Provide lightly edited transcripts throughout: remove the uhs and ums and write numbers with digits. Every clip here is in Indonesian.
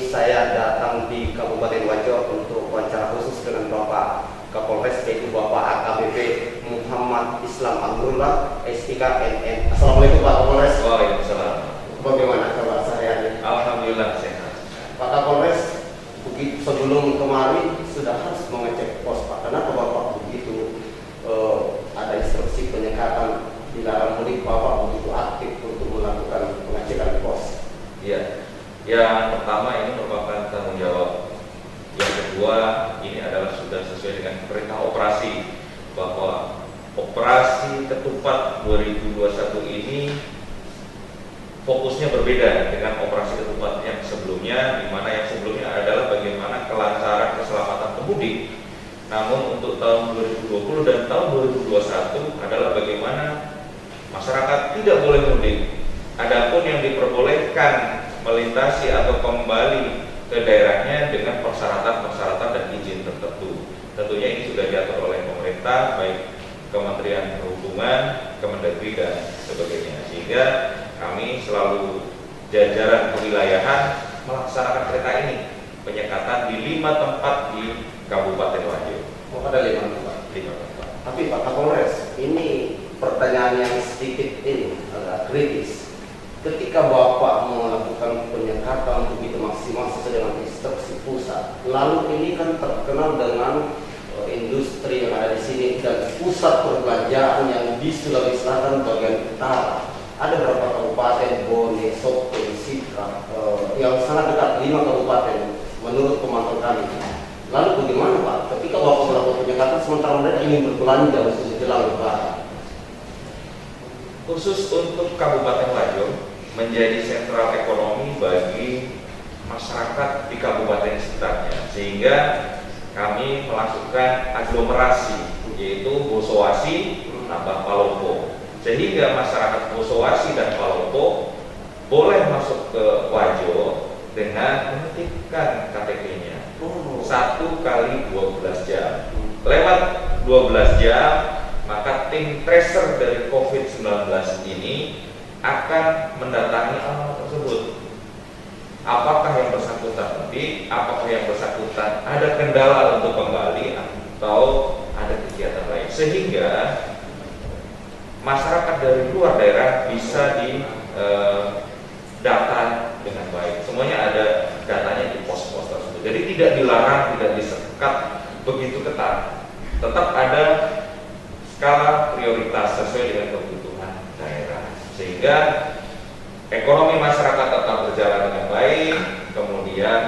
saya datang di Kabupaten Wajo untuk wawancara khusus dengan Bapak Kapolres, yaitu Bapak AKBP Muhammad Islam Amrullah, SIK NN. Assalamualaikum Pak Kapolres. Waalaikumsalam. Bagaimana kabar sehari-hari? Alhamdulillah sehat. Pak Kapolres, begitu sebelum kemarin sudah harus mengecek pos Pak. Kenapa Bapak begitu ada instruksi penyekatan dilarang mudik, Bapak begitu aktif untuk melakukan pengecekan pos? Ya, yang pertama ini merupakan tanggung jawab. Yang kedua, ini adalah sudah sesuai dengan perintah operasi bahwa operasi ketupat 2021 ini fokusnya berbeda dengan operasi ketupat yang sebelumnya, di mana yang sebelumnya adalah bagaimana kelancaran keselamatan pemudik. Namun untuk tahun 2020 dan tahun 2021 adalah bagaimana masyarakat tidak boleh mudik. Adapun yang diperbolehkan melintasi atau kembali ke daerahnya dengan persyaratan-persyaratan dan izin tertentu. Tentunya ini sudah diatur oleh pemerintah, baik Kementerian Perhubungan, Kemendagri dan sebagainya. Sehingga kami selalu jajaran kewilayahan melaksanakan kereta ini, penyekatan di 5 tempat di Kabupaten Wajo. Oh, ada 5 tempat. 5 tempat. Tapi Pak Kapolres, ini pertanyaan yang sedikit ini agak kritis. Ketika Bapak melakukan penyekatan begitu maksimal sesuai dengan instruksi pusat, lalu ini kan terkenal dengan industri yang ada di sini dan pusat perbelanjaan yang di Sulawesi Selatan bagian utara. Ada berapa kabupaten, Bone, Sopeng, Sika, yang sangat dekat, 5 kabupaten menurut pemantauan kami. Lalu bagaimana Pak, ketika Bapak melakukan penyekatan sementara mereka ingin berbelanja untuk menjelang Lebaran? Khusus untuk Kabupaten Wajo menjadi sentral ekonomi bagi masyarakat di kabupaten sekitarnya, sehingga kami melakukan aglomerasi, yaitu Bosowasi tambah Palopo, sehingga masyarakat Bosowasi dan Palopo boleh masuk ke Wajo dengan menitipkan KTP-nya 1 kali 12 jam. Lewat 12 jam, maka tim tracer dari COVID-19 ini akan mendatangi alamat tersebut. Apakah yang bersangkutan mudik, apakah yang bersangkutan ada kendala untuk kembali atau ada kegiatan lain, sehingga masyarakat dari luar daerah bisa data dengan baik. Semuanya ada datanya di pos-pos tersebut. Jadi tidak dilarang, tidak disekat begitu ketat. Tetap ada skala prioritas sesuai dengan kebutuhan daerah, sehingga ekonomi masyarakat tetap berjalan dengan baik, kemudian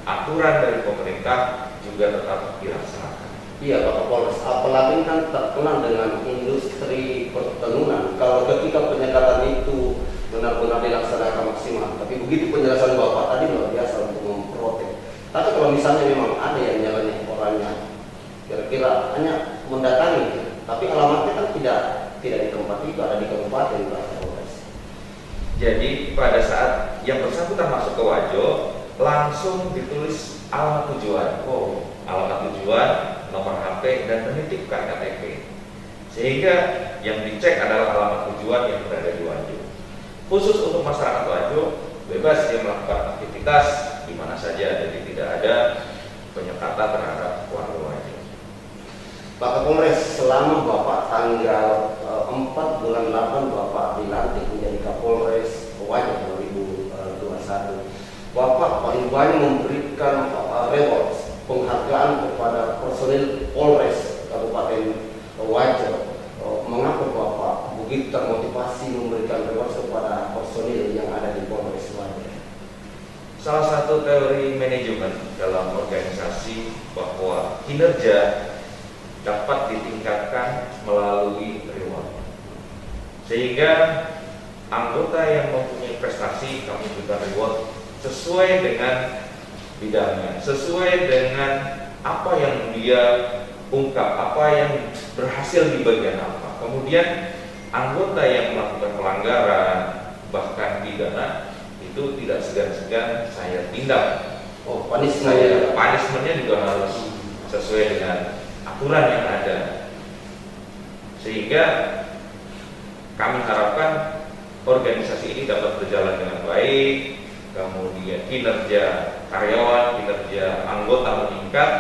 aturan dari pemerintah juga tetap dilaksanakan. Iya Pak Kapolres, apalagi kan terkenal dengan industri pertenunan. Kalau ketika penyekatan itu benar-benar dilaksanakan maksimal, tapi begitu penjelasan Bapak tadi luar biasa untuk memprotek. Tapi kalau misalnya memang ada yang nyalanya orangnya, kira-kira hanya mendatangi, tapi alamatnya kan tidak di tempat itu, ada di kabupaten Pak Kapolres. Jadi pada saat yang bersangkutan masuk ke Wajo, langsung ditulis alamat tujuan, alamat tujuan, nomor HP, dan menitipkan KTP. Sehingga yang dicek adalah alamat tujuan yang berada di Wajo. Khusus untuk masyarakat Wajo, bebas dia melakukan aktivitas di mana saja, jadi tidak ada penyekatan terhadap warga Wajo. Pak Kapolres, selama Bapak tanggal 4 bulan 8 Bapak dilantik menjadi Kapolres Wajo 2021, Bapak paling banyak memberikan reward penghargaan kepada personil Polres Kabupaten Wajo. Mengapa Bapak begitu termotivasi memberikan reward kepada personil yang ada di Polres Wajo? Salah satu teori manajemen dalam organisasi bahwa kinerja dapat ditingkatkan melalui reward, sehingga anggota yang mempunyai prestasi kami berikan reward sesuai dengan bidangnya, sesuai dengan apa yang dia ungkap, apa yang berhasil di bagian apa. Kemudian anggota yang melakukan pelanggaran bahkan pidana itu tidak segan-segan saya tindak. Punishment-nya juga harus sesuai dengan aturan yang ada, sehingga kami harapkan organisasi ini dapat berjalan dengan baik, kemudian kinerja karyawan, kinerja anggota meningkat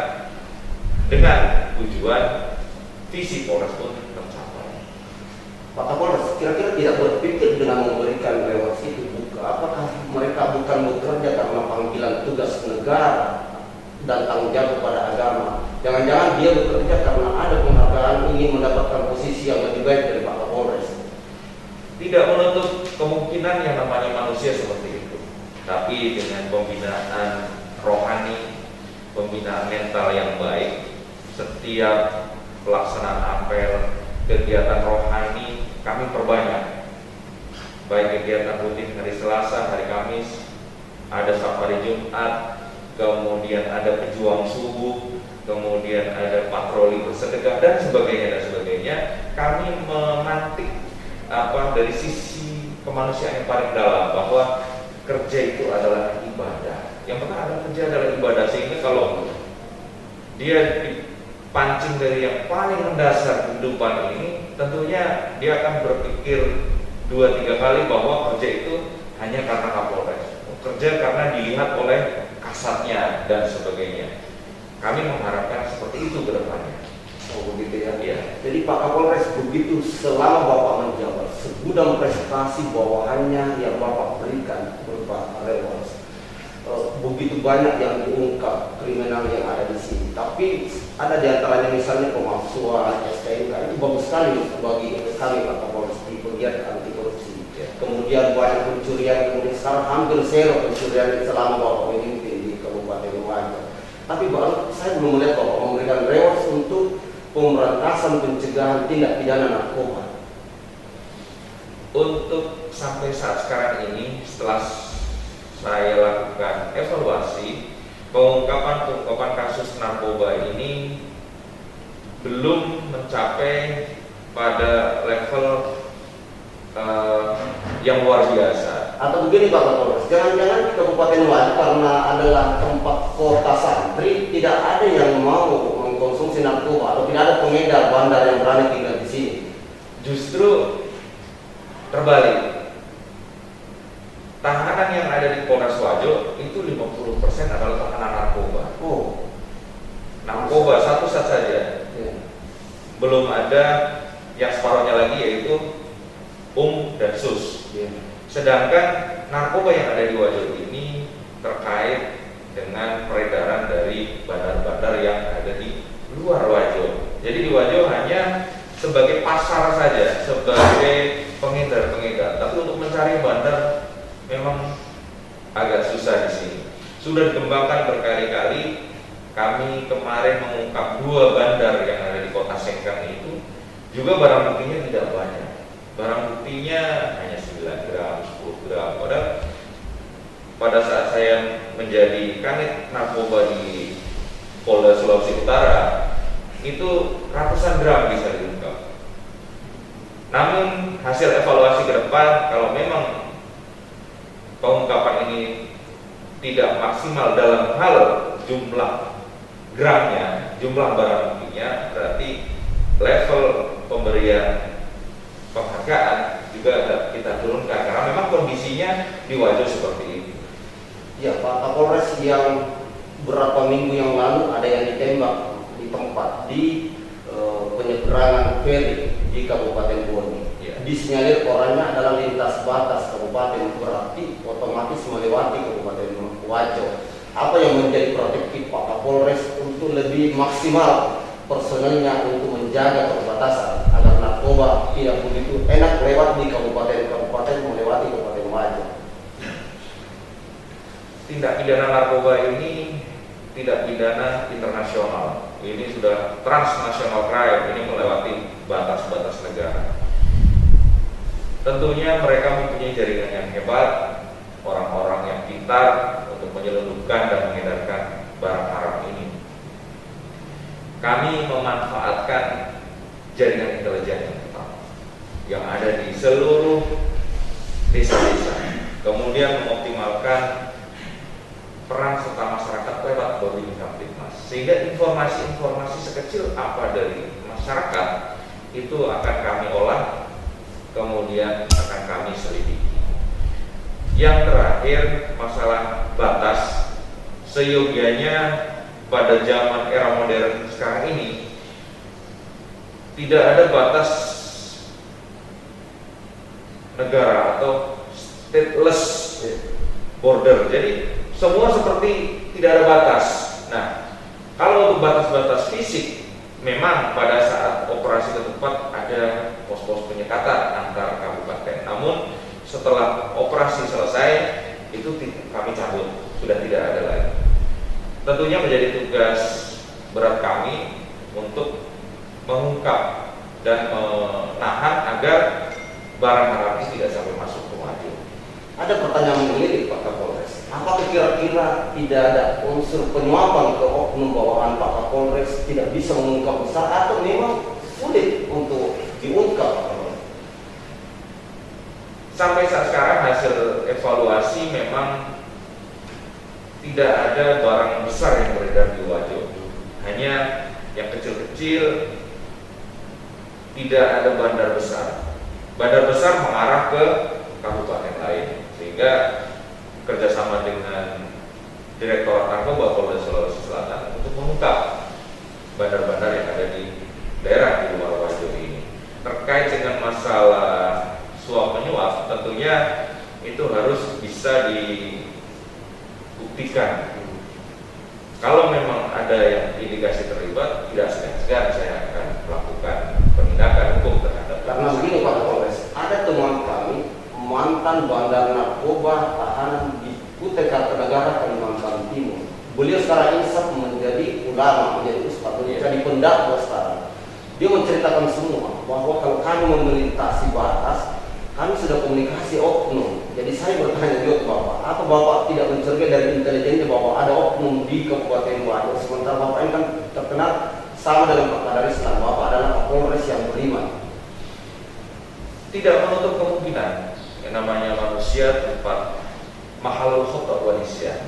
dengan tujuan visi Polres pun tercapai. Pak Kapolres kira-kira tidak berpikir dengan memberikan reward itu apakah mereka bukan bekerja karena panggilan tugas negara dan tanggung jawab kepada agama? Jangan-jangan dia bekerja karena ada penghargaan, ingin mendapatkan posisi yang lebih baik dari Pak Kapolres? Tidak menutup kemungkinan yang namanya manusia seperti itu, tapi dengan pembinaan rohani, pembinaan mental yang baik, setiap pelaksanaan apel, kegiatan rohani kami perbanyak, baik kegiatan rutin hari Selasa, hari Kamis, ada safari Jumat, kemudian ada pejuang subuh, kemudian ada patroli bersedekah dan sebagainya. Kami memantik dari sisi kemanusiaan yang paling dalam bahwa kerja itu adalah ibadah. Yang pertama adalah kerja adalah ibadah, sehingga kalau dia dipancing dari yang paling mendasar kehidupan ini, tentunya dia akan berpikir 2-3 kali bahwa kerja itu hanya karena Kapolres, kerja karena dilihat oleh kasatnya dan sebagainya. Kami mengharapkan seperti itu ke depannya. Oh begitu ya. Iya. Jadi Pak Kapolres, begitu selama Bapak menjabat, segudang prestasi bawahannya yang Bapak berikan berupa reward, begitu banyak yang diungkap kriminal yang ada di sini. Tapi ada di antaranya misalnya pemalsuan STNK, itu bagus sekali bagi kami Pak Kapolres di pegiat anti korupsi. Kemudian banyak pencurian, kemudian sekarang hampir zero pencurian selama Bapak memimpin di Kabupaten Wajo. Tapi saya belum melihat Bapak memberikan reward untuk pemberantasan pencegahan tindak pidana narkoba. Untuk sampai saat sekarang ini, setelah saya lakukan evaluasi, pengungkapan kasus narkoba ini belum mencapai pada level yang luar biasa. Atau begini Pak Kapolres, jangan-jangan di Kabupaten Wajo karena adalah tempat kota santri, tidak ada yang mau mengkonsumsi narkoba atau tidak ada pengedar bandar yang berani tinggal di sini. Justru terbalik. Tahanan yang ada di Polres Wajo itu 50% adalah tahanan narkoba. Oh, Narkoba satu saja. ya. Belum ada yang separuhnya lagi, yaitu dan sus. Ya. Sedangkan narkoba yang ada di Wajo ini terkait dengan peredaran dari bandar-bandar yang ada di luar Wajo. Jadi di Wajo hanya sebagai pasar saja, sebagai pengedar-pengedar. Tapi untuk mencari bandar memang agak susah di sini. Sudah dikembangkan berkali-kali. Kami kemarin mengungkap 2 bandar yang ada di Kota Sengkang itu, juga barang buktinya tidak banyak. Barang buktinya hanya 9 gram, 10 gram. Padahal pada saat saya menjadi kanit narkoba di Polda Sulawesi Utara, itu ratusan gram bisa diungkap. Namun hasil evaluasi ke depan, kalau memang pengungkapan ini tidak maksimal dalam hal jumlah gramnya, jumlah barang buktinya, berarti level pemberian penghargaan juga kita turunkan, karena memang kondisinya di Wajo seperti ini. Ya Pak Kapolres, yang beberapa minggu yang lalu ada yang ditembak di tempat di penyeberangan feri di Kabupaten Bone. Ya. Disinyalir orangnya adalah lintas batas kabupaten, berarti otomatis melewati Kabupaten Wajo. Apa yang menjadi protektif Pak Kapolres untuk lebih maksimal personelnya untuk menjaga perbatasan agar narkoba tidak begitu enak lewat di kabupaten melewati Kabupaten Wajo? Tindak pidana narkoba ini tidak pidana internasional. Ini sudah transnational crime, ini melewati batas-batas negara. Tentunya mereka mempunyai jaringan yang hebat, orang-orang yang pintar untuk menyelundupkan dan mengedarkan barang haram ini. Kami memanfaatkan jaringan intelijen yang tetap yang ada di seluruh desa-desa, kemudian mengoptimalkan peran serta masyarakat lewat Babin Kamtibmas, sehingga informasi-informasi sekecil apa dari masyarakat itu akan kami olah, kemudian akan kami selidiki. Yang terakhir, masalah batas seyogianya pada zaman era modern sekarang ini tidak ada batas negara atau stateless border. Jadi semua seperti tidak ada batas. Nah, kalau untuk batas-batas fisik, memang pada saat operasi ketupat ada pos-pos penyekatan antar kabupaten. Namun setelah operasi selesai itu kami cabut, sudah tidak ada lagi. Tentunya menjadi tugas berat kami untuk mengungkap dan menahan agar barang haram ini tidak sampai masuk ke Wajo. Ada pertanyaan menggelitik Pak Kapolres. Apakah kira-kira tidak ada unsur penyuapan ke oknum bawahan Pak Kapolres tidak bisa mengungkap besar atau memang sulit untuk diungkap? Sampai saat sekarang hasil evaluasi memang tidak ada barang besar yang beredar di Wajo, hanya yang kecil-kecil. Tidak ada bandar besar. Bandar besar mengarah ke kabupaten lain, sehingga kerjasama dengan Direktorat Narkoba Polda Sulawesi Selatan untuk mengungkap bandar-bandar yang ada di daerah di luar Wajo ini. Terkait dengan masalah suap menyuap, tentunya itu harus bisa dibuktikan. Kalau memang ada yang indikasi terlibat, tidak segan-segan saya akan melakukan penindakan hukum terhadap. Karena begini Pak Kapolres, ada teman kami mantan bandar narkoba tahanan di Kutai Kartanegara, Kalimantan Timur. Beliau sekarang insaf menjadi ulama, menjadi ustaz, menjadi pendakwa sekarang. Dia menceritakan semua bahwa kalau kami melintasi batas, kami sudah komunikasi oknum. Jadi saya bertanya juga ke Bapak, apa Bapak tidak mencurigai dari intelijennya bahwa ada oknum di Kabupaten Wajo? Sementara Bapak ini kan terkenal sama dengan Pak Kadar Islam, Bapak adalah Kapolres yang beriman. Tidak menutup kemungkinan, yang namanya manusia tempat mahal khotok wa nisyan,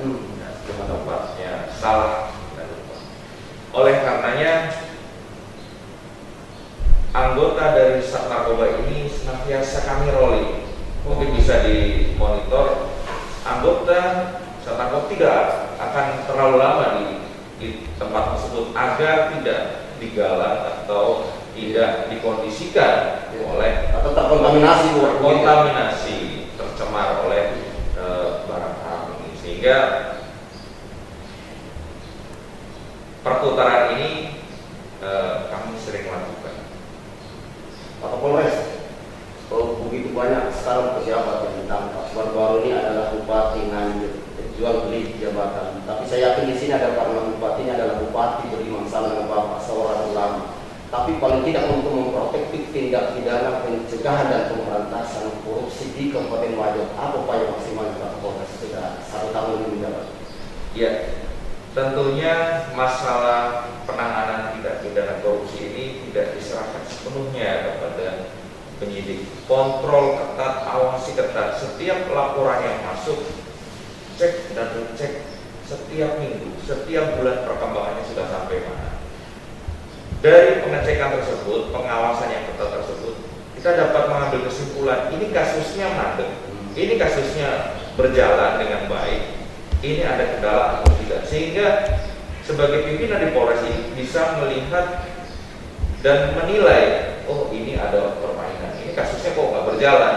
tempatnya salah dan lupa. Oleh karenanya anggota dari Sat Narkoba ini senantiasa kami rolling. Mungkin bisa dimonitor. Anggota Sat Narkoba tidak akan terlalu lama di tempat tersebut agar tidak digalang atau tidak dikondisikan oleh atau terkontaminasi, tercemar oleh barang haram ini, sehingga perputaran ini kami sering lakukan. Pak Kapolres, kalau begitu banyak sekarang pejabat yang ditangkap, baru-baru ini adalah Bupati Nganjuk, jual beli jabatan. Tapi saya yakin di sini ada karena bupatinya adalah bupati beriman sama dengan Bapak seorang ulama. Tapi paling tidak untuk memprotektif tindak pidana pencegahan dan pemberantasan korupsi di Kabupaten Wajo, apa upaya maksimal Pak Kapolres sudah 1 tahun ini menjabat? Ya, tentunya masalah penanganan tindak pidana korupsi ini tidak diserahkan sepenuhnya kepada penyidik. Kontrol ketat, awasi ketat. Setiap laporan yang masuk, cek dan recek setiap minggu, setiap bulan perkembangannya sudah sampai mana. Dari pengecekan tersebut, pengawasan yang ketat tersebut, kita dapat mengambil kesimpulan ini kasusnya mandek, ini kasusnya berjalan dengan baik, ini ada kendala atau tidak, sehingga sebagai pimpinan di Polres ini bisa melihat dan menilai, oh ini ada permainan, ini kasusnya kok nggak berjalan,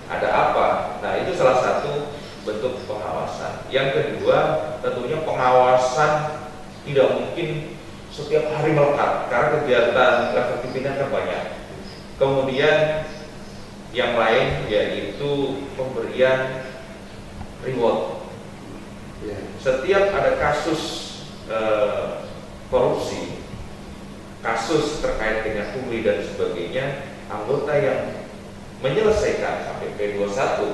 ada apa? Nah itu salah satu bentuk pengawasan. Yang kedua, tentunya pengawasan tidak mungkin setiap hari melekat karena kegiatan level pimpinan kan banyak. Kemudian yang lain yaitu pemberian reward. Setiap ada kasus korupsi, kasus terkait dengan pungli dan sebagainya, anggota yang menyelesaikan sampai P21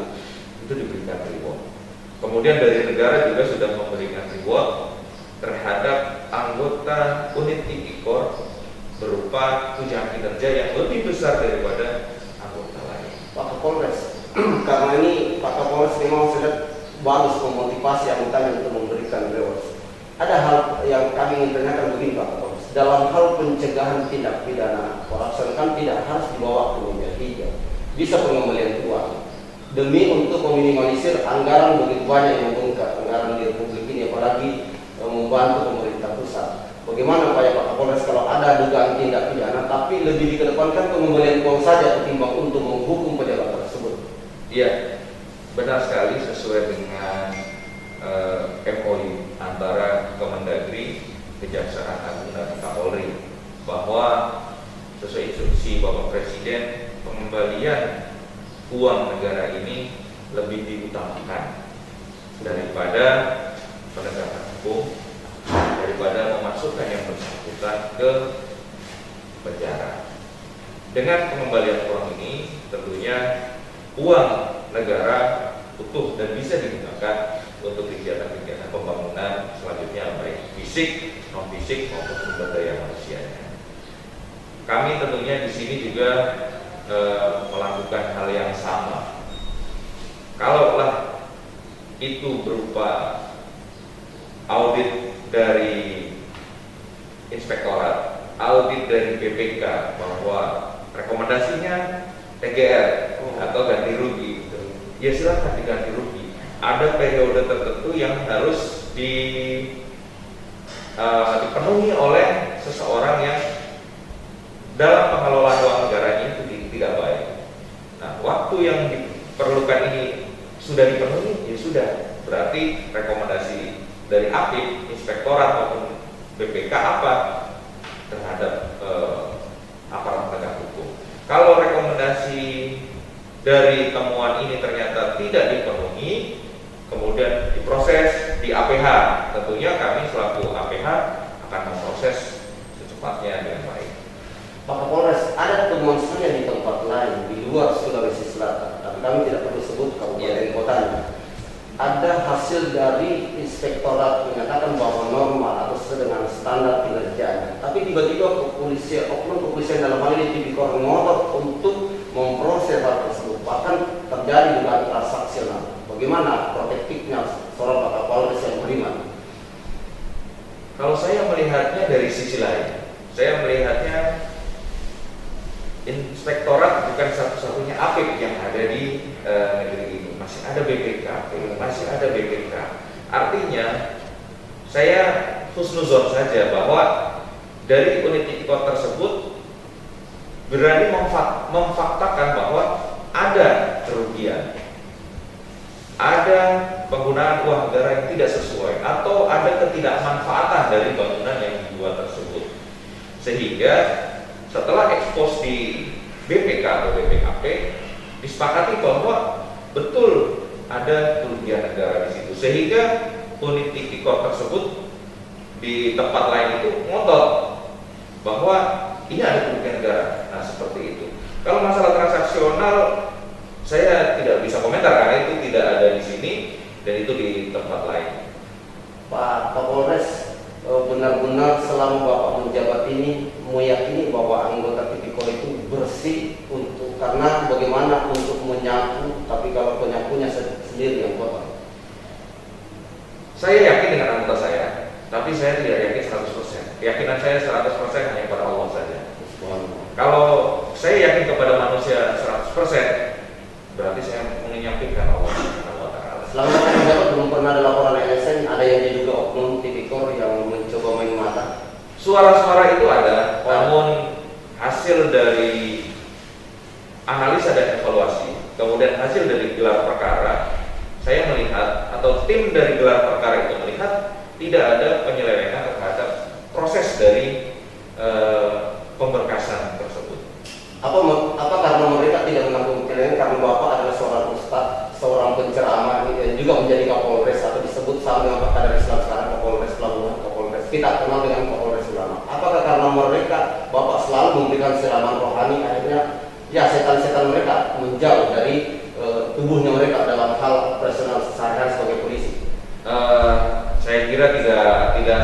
itu diberikan reward. Kemudian dari negara juga sudah memberikan reward terhadap anggota unit tipikor berupa tunjangan kinerja yang lebih besar daripada anggota lain. Pak Kapolres, karena ini Pak Kapolres memang sudah bagus memotivasi anggotanya untuk memberikan reward. Ada hal yang kami ingin tanyakan begini Pak Kapolres, dalam hal pencegahan tindak pidana korupsi kan tidak harus dibawa ke meja hijau, bisa pengembalian uang demi untuk meminimalisir anggaran begitu banyak yang membengkak anggaran di Republik ini, apalagi membantu pemerintah pusat. Bagaimana Pak ya Pak Kapolres kalau ada dugaan tindak pidana tapi lebih dikedepankan pengembalian uang saja ketimbang untuk menghukum pejabat tersebut? Iya, benar sekali sesuai dengan MOU antara Kemendagri, Kejaksaan Agung dan Kapolri bahwa sesuai instruksi Bapak Presiden pengembalian uang negara ini lebih diutamakan daripada penegakan hukum, daripada memasukkan yang bersangkutan ke penjara. Dengan pengembalian uang ini tentunya uang negara utuh dan bisa digunakan untuk kegiatan-kegiatan pembangunan selanjutnya baik fisik, non fisik maupun sumber daya manusianya. Kami tentunya di sini juga melakukan hal yang sama. Kalaulah itu berupa audit dari inspektorat, audit dari BPK bahwa rekomendasinya TGR atau ganti rugi, ya silakan diganti rugi. Ada periode tertentu yang harus dipenuhi oleh seseorang yang dalam pengelolaan uang negaranya itu tidak baik. Nah, waktu yang diperlukan ini sudah dipenuhi, ya sudah. Berarti rekomendasi dari APIP, inspektorat maupun BPK apa terhadap aparat penegak hukum. Kalau rekomendasi dari temuan ini ternyata tidak dipenuhi, kemudian diproses di APH, tentunya kami selaku APH akan memproses secepatnya dengan baik. Pak Kapolres, ada temuan saya di tempat lain di luar Sulawesi Selatan, tapi kami tidak perlu sebut kabupaten kotanya. Ada hasil dari inspektorat menyatakan bahwa normal atau sesuai dengan standar kinerjanya, tapi tiba-tiba kepolisian, oknum kepolisian dalam hal ini tipikor ngotot untuk memproses hal tersebut, bahkan terjadi dugaan transaksional. Bagaimana protektifnya seorang Pak Kapolres yang beriman? Kalau saya melihatnya dari sisi lain, saya melihatnya inspektorat bukan satu-satunya APIP yang ada di negeri ini. Masih ada BPK, masih ada BPK. Artinya saya husnuzon saja bahwa dari unit tipikor tersebut berani memfaktakan bahwa ada kerugian, ada penggunaan uang negara yang tidak sesuai, atau ada ketidakmanfaatan dari bangunan yang dibuat tersebut. Sehingga setelah ekspos di BPK atau BPKP, disepakati bahwa betul ada kerugian negara di situ, sehingga unit tipikor tersebut di tempat lain itu ngotot bahwa ini ada kerugian negara. Nah, seperti itu. Kalau masalah transaksional, saya tidak bisa komentar karena itu tidak ada di sini dan itu di tempat lain. Pak Kapolres, benar-benar selama Bapak menjabat ini meyakini bahwa anggota tipikor itu bersih karena bagaimana untuk menyapu, tapi kalau penyapunya sendiri yang kotor. Saya yakin dengan anggota saya, tapi saya tidak yakin 100%. Keyakinan saya 100% hanya pada Allah saja. Kalau saya yakin kepada manusia 100%, berarti saya menyampaikan Allah Taala. Selama menjabat belum pernah ada laporan LSM ada yang diduga oknum tipikor yang mencoba main mata. Suara-suara itu ada, namun hasil dari analisa dan evaluasi, kemudian hasil dari gelar perkara, saya melihat atau tim dari gelar perkara itu melihat tidak ada penyelewengan terhadap proses dari pemberkasan tersebut. Apa karena mereka tidak menanggung penyelewengan karena Bapak adalah seorang ustadz, seorang penceramah yang juga menjadi Kapolres atau disebut sama dengan Pak Kadar Islam sekarang Kapolres Pelabuhan, Kapolres kita kenal dengan Kapolres Ulama. Apakah karena mereka Bapak selalu memberikan siraman rohani, akhirnya ya setan-setan mereka menjauh dari tubuhnya mereka dalam hal operasional sehari-hari sebagai polisi? Saya kira tidak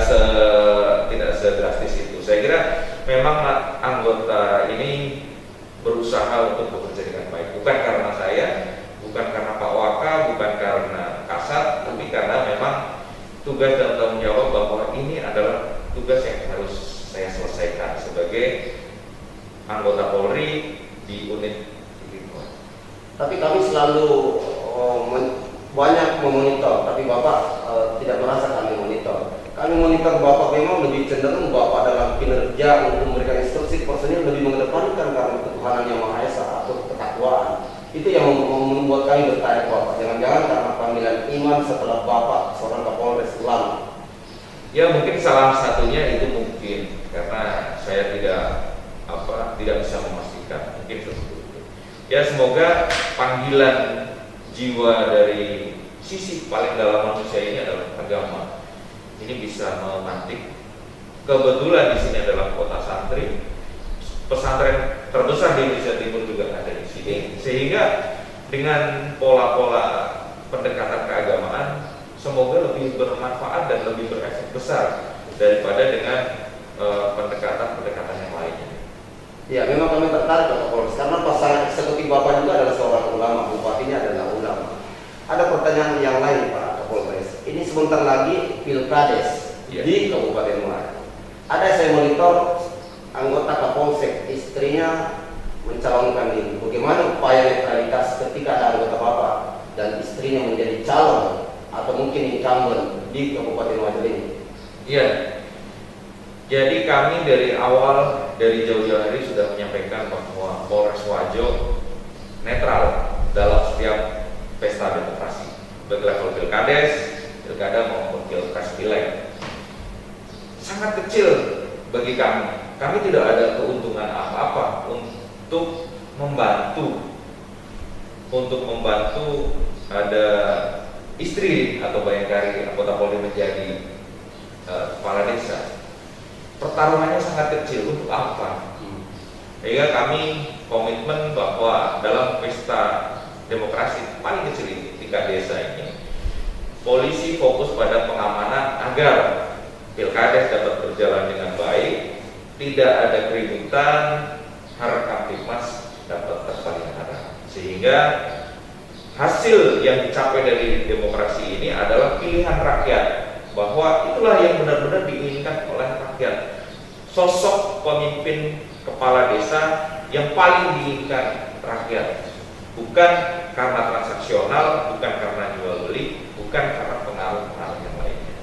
sedrastis itu. Saya kira memang anggota ini berusaha untuk bekerja dengan baik, bukan karena saya, bukan karena Pak Waka, bukan karena Kasat, tapi karena memang tugas dan tanggung jawab bahwa ini adalah tugas yang harus saya selesaikan sebagai anggota Polri di unit tipikor. Tapi kami selalu banyak memonitor, tapi Bapak tidak merasa kami monitor. Kami monitor Bapak memang lebih cenderung Bapak dalam kinerja untuk memberikan instruksi personil lebih mengedepankan karena ketuhanan yang Maha Esa atau ketakwaan. Itu yang membuat kami bertanya Bapak, jangan-jangan karena panggilan iman setelah Bapak seorang Kapolres ulama. Ya mungkin salah satunya itu mungkin karena saya tidak bisa memastikan, mungkin seperti itu. Ya semoga panggilan jiwa dari sisi paling dalam manusia ini adalah agama. Ini bisa memantik. Kebetulan di sini adalah kota santri, pesantren terbesar di Indonesia Timur juga ada di sini, sehingga dengan pola-pola pendekatan keagamaan semoga lebih bermanfaat dan lebih berefek besar daripada dengan pendekatan-pendekatan yang lainnya. Ya, memang kami tertarik Pak Kapolres karena pasangan eksekutif Bapak juga adalah seorang ulama, bupatinya adalah ulama. Ada pertanyaan yang lain Pak Kapolres. Ini sebentar lagi Pilkades di Kabupaten Muara. Ada saya monitor anggota Kapolsek, istrinya mencalonkan diri. Bagaimana upaya netralitas ketika ada anggota Bapak dan istrinya menjadi calon atau mungkin incumbent di Kabupaten Wajo ini? Iya. Jadi kami dari awal, dari jauh-jauh hari sudah menyampaikan bahwa Polres Wajo netral dalam setiap pesta demokrasi, baik level pilkades, pilkada maupun pilpres pileg. Sangat kecil bagi kami. Kami tidak ada keuntungan apa-apa untuk membantu ada istri atau bayangkari anggota Polri menjadi kepala desa. Pertarungannya sangat kecil. Untuk apa? Sehingga kami komitmen bahwa dalam pesta demokrasi paling kecil ini, tingkat desa ini, polisi fokus pada pengamanan agar pilkades dapat berjalan dengan baik, tidak ada keributan, harap Kamtipmas dapat terpelihara, sehingga hasil yang dicapai dari demokrasi ini adalah pilihan rakyat, bahwa itulah yang benar-benar diinginkan oleh rakyat. Sosok pemimpin kepala desa yang paling diinginkan rakyat, bukan karena transaksional, bukan karena jual beli, bukan karena pengaruh-pengaruh yang lainnya.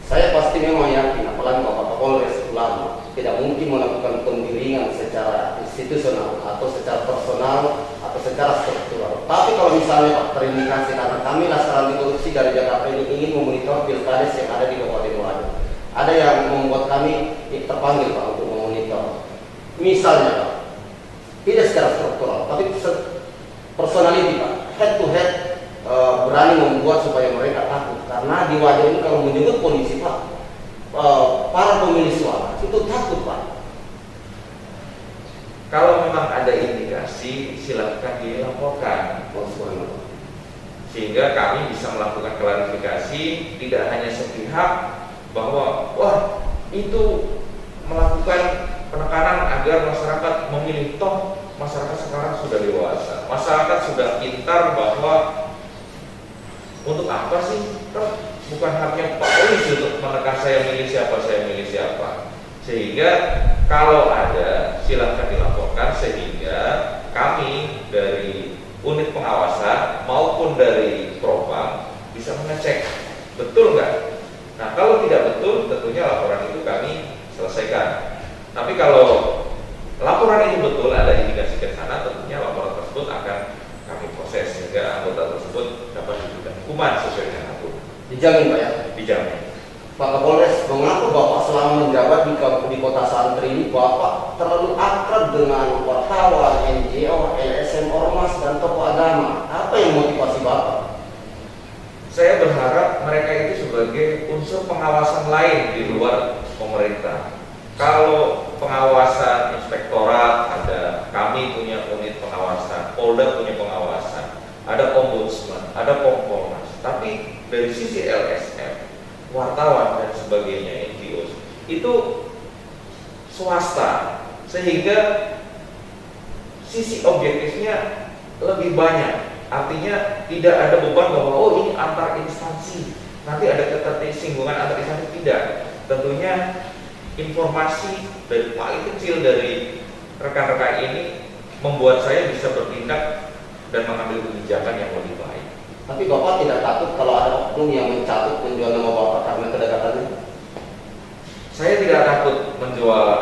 Saya pasti memang yakin, apalagi Bapak Kapolres ulama, tidak mungkin melakukan penggiringan secara institusional atau secara personal atau secara struktural. Tapi kalau misalnya Pak terindikasi karena kami laskar anti korupsi dari Jakarta ini ingin memonitor pilkades yang ada di Kabupaten Wajo, ada yang membuat kami terpanggil Pak untuk memonitor. Misalnya Pak, tidak secara struktural, tapi personality Pak, head to head, berani membuat supaya mereka takut. Karena di Wajo ini kalau menyebut polisi Pak, para pemilih suara itu takut Pak. Kalau memang ada indikasi, silakan dilaporkan, sehingga kami bisa melakukan klarifikasi, tidak hanya sepihak bahwa wah itu melakukan penekanan agar masyarakat memilih. Toh masyarakat sekarang sudah dewasa, masyarakat sudah pintar bahwa untuk apa sih? Bukan haknya Pak Polisi untuk menekan saya milih siapa. Sehingga kalau ada silakan dilaporkan, sehingga kami dari unit pengawasan maupun dari Propam bisa mengecek betul nggak. Nah kalau tidak betul, tentunya laporan itu kami selesaikan. Tapi kalau laporan itu betul, ada indikasi ke sana, tentunya laporan tersebut akan kami proses sehingga anggota tersebut dapat diberikan hukuman sesuai dengan aturan. Dijamin Pak ya? Dijamin. Pak Kapolres, mengapa Bapak selama menjabat di kota santri ini Bapak terlalu akrab dengan wartawan, NGO, LSM, Ormas, dan tokoh agama? Apa yang motivasi Bapak? Saya berharap mereka itu sebagai unsur pengawasan lain di luar pemerintah. Kalau pengawasan inspektorat ada, kami punya unit pengawasan, Polda punya pengawasan, ada ombudsman, ada Kompolnas. Tapi dari sisi LSM, wartawan dan sebagainya, NGO itu swasta, sehingga sisi objektifnya lebih banyak. Artinya tidak ada beban bahwa oh ini antar instansi, nanti ada ketersinggungan antar instansi. Tidak, tentunya informasi dari paling kecil dari rekan-rekan ini membuat saya bisa bertindak dan mengambil kebijakan yang lebih baik. Tapi Bapak tidak takut kalau ada oknum yang mencatut penjual nama Bapak karena kedekatannya? saya tidak takut menjual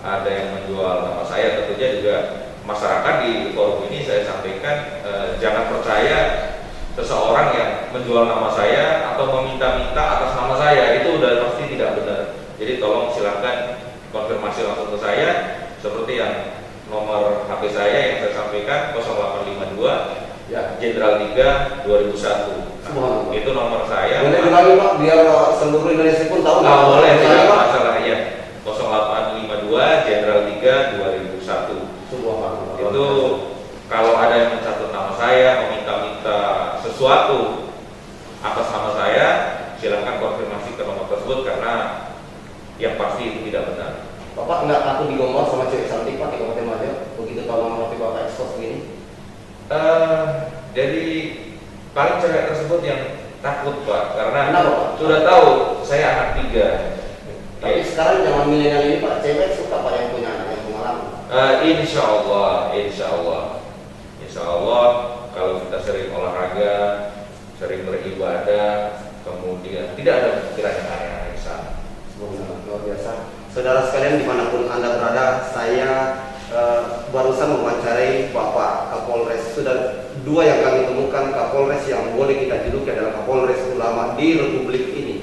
ada yang menjual nama saya. Tentunya juga masyarakat di forum ini saya sampaikan jangan percaya seseorang yang menjual nama saya atau meminta-minta atas nama saya, itu udah pasti tidak benar. Jadi tolong silakan konfirmasi langsung ke saya seperti yang nomor HP saya yang saya sampaikan 0852 Ya. Jenderal 3 2001. Subhanallah. Itu nomor saya. Boleh diulangi Pak, biar seluruh Indonesia pun tahu. Nggak boleh, Saya, tidak Pak. masalah ya. 0852 Jenderal 3 2001. Subhanallah. Itu kalau ada yang mencatut nama saya, meminta-minta sesuatu atas nama saya, silakan konfirmasi ke nomor tersebut karena yang pasti itu tidak benar. Bapak nggak takut digombal sama cewek cantik Pak di Kabupaten Maja? Begitu tahu nama roti Bapak ekspos begini? Jadi paling cewek tersebut yang takut Pak, karena Kenapa, Pak? sudah tahu saya anak 3. Tapi sekarang zaman milenial ini Pak, cewek suka Pak yang punya anak yang pengalaman. Insya Allah kalau kita sering olahraga, sering beribadah, kemudian tidak ada pikiran yang aneh-aneh di sana. Semoga luar biasa. Saudara sekalian dimanapun Anda berada, saya barusan mewawancarai Bapak Kapolres. Sudah 2 yang kami temukan Kapolres yang boleh kita juluki adalah Kapolres ulama di Republik ini.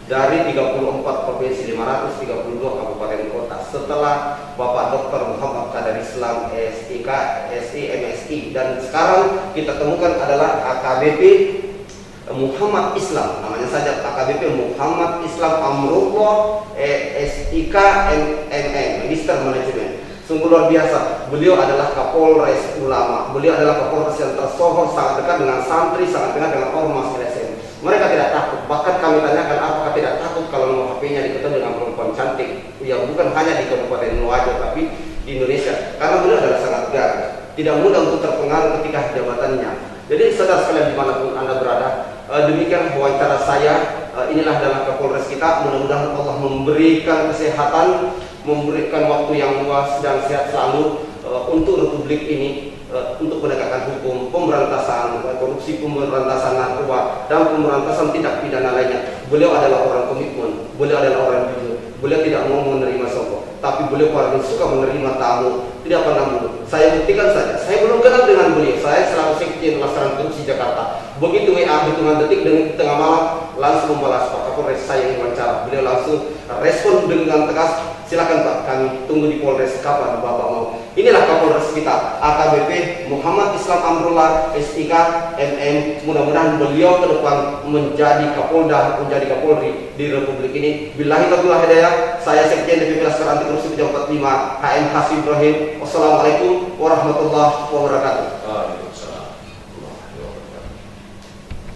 Dari 34 provinsi, 532 kabupaten kota. Setelah Bapak Dr. Muhammad Qadar Islam SIK, SI, MSI, dan sekarang kita temukan adalah AKBP Muhammad Islam, namanya saja AKBP Muhammad Islam Amrullah SIK MM, Magister Manajemen. Sungguh luar biasa. Beliau adalah Kapolres ulama. Beliau adalah Kapolres yang tersohor, sangat dekat dengan santri, sangat dekat dengan ormas LSM. Mereka tidak takut. Bahkan kami tanyakan apakah tidak takut kalau nomor HP-nya diketuk dengan perempuan cantik. Ya bukan hanya di Kabupaten Loajo tapi di Indonesia. Karena beliau adalah sangat gagah, tidak mudah untuk terpengaruh ketika jabatannya. Jadi saudara sekalian dimanapun Anda berada, demikian wawancara saya. Inilah adalah Kapolres kita. Mudah-mudahan Allah memberikan kesehatan, memberikan waktu yang luas dan sehat selalu untuk Republik ini, untuk penegakan hukum, pemberantasan korupsi, pemberantasan narkoba, dan pemberantasan tindak pidana lainnya. Beliau adalah orang komitmen, beliau adalah orang jujur, beliau tidak mau menerima sogok, tapi beliau paling suka menerima tamu, tidak pernah mundur. Saya buktikan saja, saya belum kenal dengan beliau, saya selalu sekjen Laskar Korupsi Jakarta. Begitu WA hitungan detik dengan tengah malam langsung membalas Pak Kapolres saya yang wawancara. Beliau langsung respon dengan tegas, silakan Pak, kami tunggu di Polres kapan Bapak mau. Inilah Kapolres kita, AKBP Muhammad Islam Amrullah SIK MM. Mudah-mudahan beliau ke depan menjadi Kapolda, menjadi Kapolri di Republik ini. Billahi taufiq wal hidayah. Saya Sekjen DPP Laskar Anti Korupsi Bidang 45 HM Hasim Ibrahim. Wassalamualaikum warahmatullahi wabarakatuh.